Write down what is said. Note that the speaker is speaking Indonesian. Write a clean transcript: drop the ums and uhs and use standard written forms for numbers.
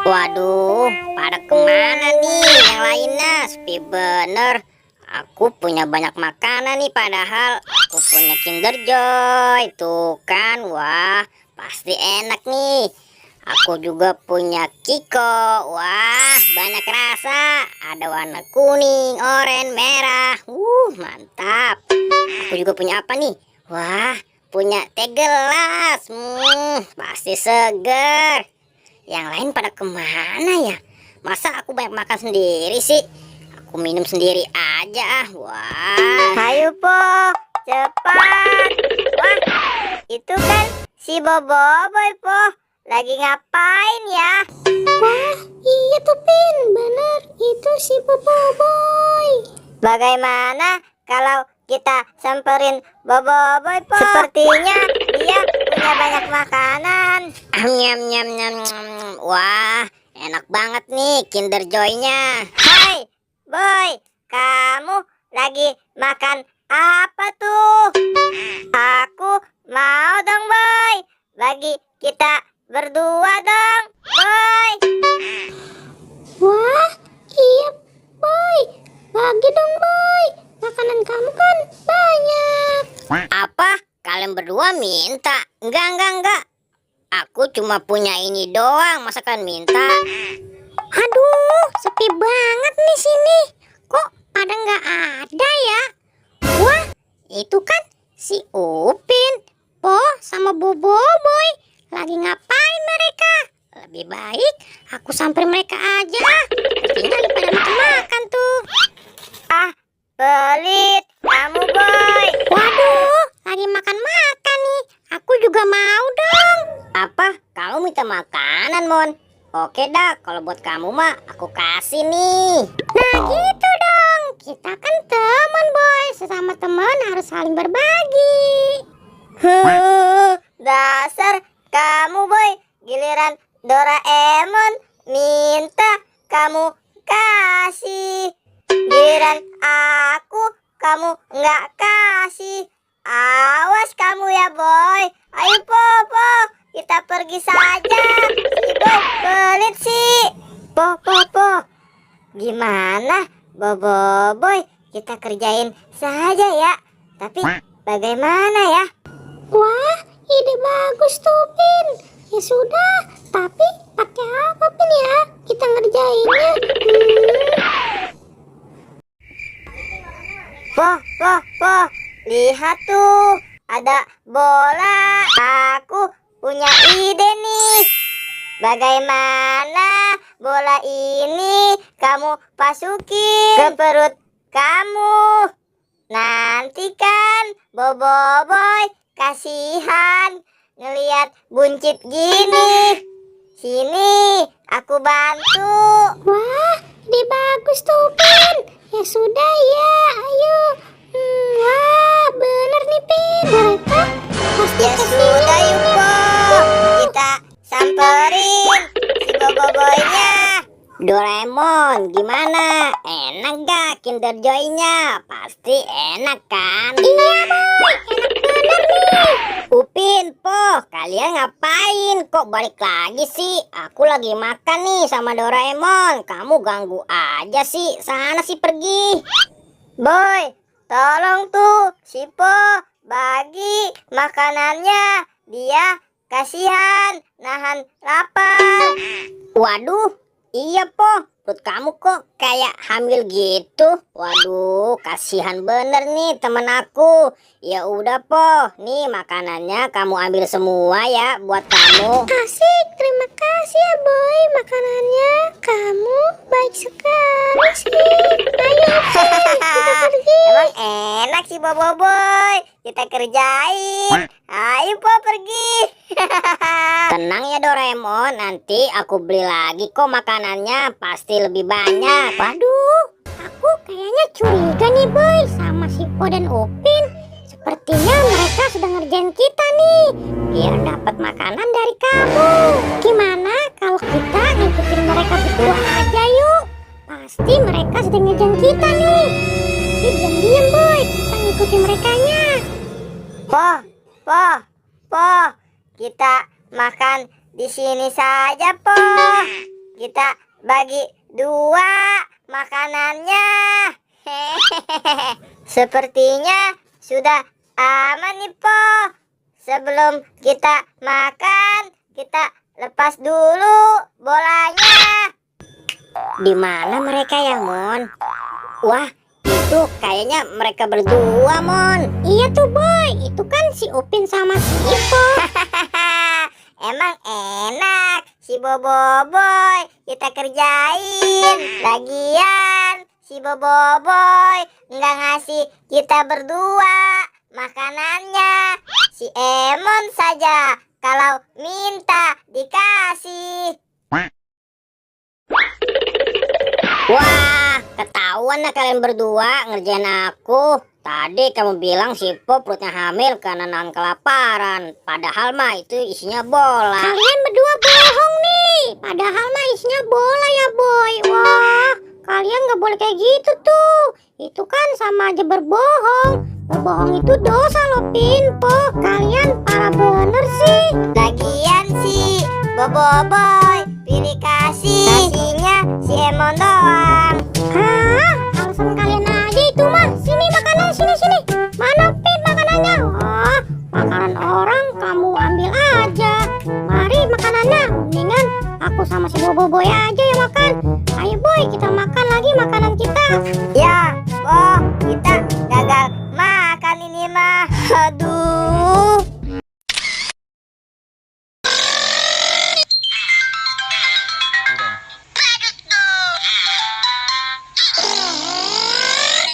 Waduh, pada kemana nih yang lainnya? Sepi bener. Aku punya banyak makanan nih, padahal aku punya Kinder Joy. Tuh kan, wah pasti enak nih. Aku juga punya Kiko. Wah, banyak rasa. Ada warna kuning, oranye, merah. Mantap. Aku juga punya apa nih? Wah, punya teh gelas. Pasti seger. Yang lain pada kemana ya? Masa aku banyak makan sendiri sih? Aku minum sendiri aja. Wah. Ayo Po, cepat. Wah, itu kan si Boboiboy Po. Lagi ngapain ya? Wah, iya tuh Pin, bener itu si Boboiboy. Bagaimana kalau kita samperin Boboiboy Po? Sepertinya dia punya banyak makanan. Nyam nyam nyam nyam. Wah, enak banget nih Kinder Joy-nya. Hai, Boy, kamu lagi makan apa tuh? Aku mau dong, Boy. Bagi kita berdua dong, Boy. Wah, iya Boy, bagi dong Boy. Makanan kamu kan banyak. Apa? Kalian berdua minta? Enggak. Aku cuma punya ini doang, masa kalian minta? Aduh, sepi banget nih sini. Kok pada nggak ada ya? Wah, itu kan si Upin, Po, sama Boboiboy. Lagi ngapain mereka? Lebih baik aku samperin mereka aja. Sepertinya lagi pada makan tuh. Ah, pelit kamu, Boy. Waduh, lagi makan-makan nih. Aku juga mau dong. Apa? Kamu minta makanan, Mon? Oke dah, kalau buat kamu mah aku kasih nih. Nah gitu dong. Kita kan teman Boy. Sesama teman harus saling berbagi. Dasar kamu, Boy. Giliran Doraemon minta kamu kasih. Giliran aku kamu nggak kasih. Awas kamu ya, Boy. Ayo Po, kita pergi saja. Si Boy pelit sih. Po. Gimana, Boboiboy? Kita kerjain saja ya. Tapi bagaimana ya? Wah, ide bagus tuh Pin. Ya sudah, tapi pakai apa Pin ya? Kita ngerjainnya. Po, lihat tuh, ada bola. Aku punya ide nih. Bagaimana bola ini kamu masukin ke perut kamu? Nanti kan Boboiboy kasihan ngelihat buncit gini. Sini, aku bantu. Wah, ide bagus tuh Pin. Ya sudah ya, ayo. Wah, bener nih Pin. Mereka pasti Ya sudah yuk Po, kita samperin si Boboiboynya. Doraemon, gimana? Enak gak Kinder Joy-nya? Pasti enak kan? Iya Boy, enak bener nih. Upin, Po, kalian ngapain? Kok balik lagi sih? Aku lagi makan nih sama Doraemon. Kamu ganggu aja sih. Sana sih pergi. Boy, tolong tuh si Po bagi makanannya. Dia kasihan nahan lapar. Waduh, iya Po. Perut kamu kok kayak hamil gitu. Waduh, kasihan bener nih temen aku. Ya udah Po, nih makanannya kamu ambil semua ya buat kamu. Asik, terima kasih ya Boy makanannya. Kamu baik sekali sih. Ayo Pin, kita pergi. Emang enak sih Boboiboy. Kita kerjain. Ayo Po pergi. Tenang ya Doraemon, nanti aku beli lagi kok makanannya, pasti lebih banyak. Waduh, aku kayaknya curiga nih Boy sama si Po dan Upin. Sepertinya mereka sudah ngerjain kita nih biar dapat makanan dari kamu. Gimana kalau kita ngikutin mereka berdua aja yuk? Pasti mereka sedang ngerjain kita nih. Jadi diam-diam Boy, kita ngikutin merekanya. Po, kita makan di sini saja Po. kita bagi dua makanannya. Sepertinya sudah aman nih, Po. Sebelum kita makan, kita lepas dulu bolanya. Di mana mereka ya, Mon? Wah, itu kayaknya mereka berdua, Mon. Iya tuh boy, itu kan si Upin sama si Ippo. Emang enak si Boboiboy kita kerjain. Lagian si Boboiboy nggak ngasih kita berdua makanannya. Si Emon saja kalau minta dikasih. Wah, ketahuan lah kalian berdua ngerjain aku. Tadi kamu bilang si Po perutnya hamil karena nahan kelaparan. Padahal mah itu isinya bola. Kalian berdua bohong nih. Padahal mah isinya bola ya boy. Wah, kalian nggak boleh kayak gitu tuh. Itu kan sama aja berbohong. Berbohong itu dosa loh, Pin. Po, kalian parah bener sih. Lagian si Boboiboy pilih kasihnya si Emon doang. Hah? Alasan kalian aja itu mah. Sini makanan, sini. Mana Pin makanannya? Oh, makanan orang kamu ambil aja. Mari makanannya. Mendingan aku sama si Boboiboy aja yang makan. Ayo boy, kita makan lagi makanan kita. Ya, Po, kita gagal makan ini mah. Aduh.